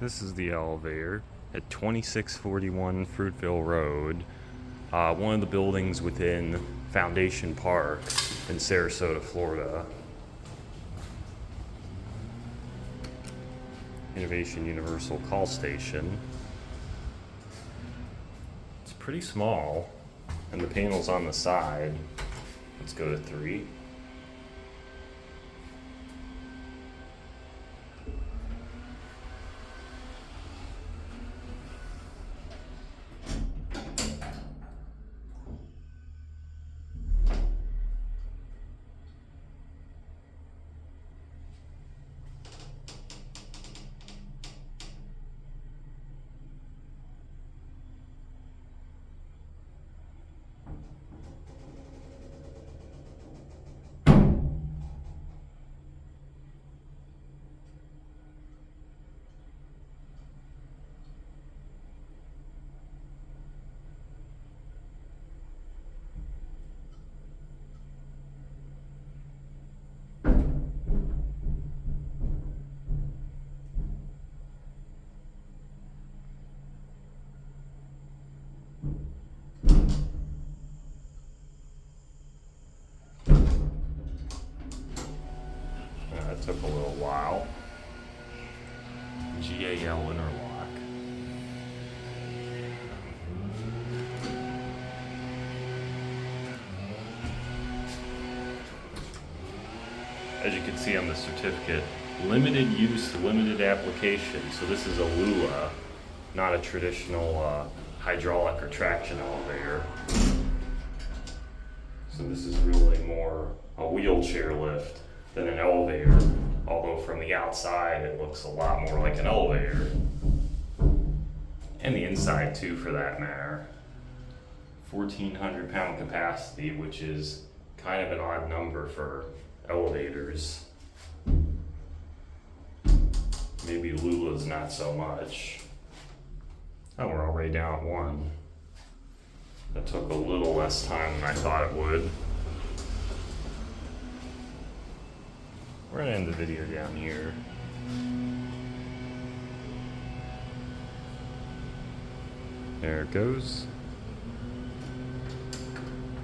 This is the elevator at 2641 Fruitville Road, one of the buildings within Foundation Park in Sarasota, Florida. Innovation Universal Call Station. It's pretty small, and the panel's on the side. Let's go to 3. That took a little while. GAL interlock. As you can see on the certificate, limited use, limited application. So this is a LULA, not a traditional hydraulic or traction elevator. So this is really more a wheelchair lift than an elevator, although from the outside it looks a lot more like an elevator. And the inside too, for that matter. 1,400 pound capacity, which is kind of an odd number for elevators. Maybe LULA's not so much. Oh, we're already down at 1. That took a little less time than I thought it would. We're gonna end the video down here. There it goes.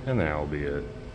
And that'll be it.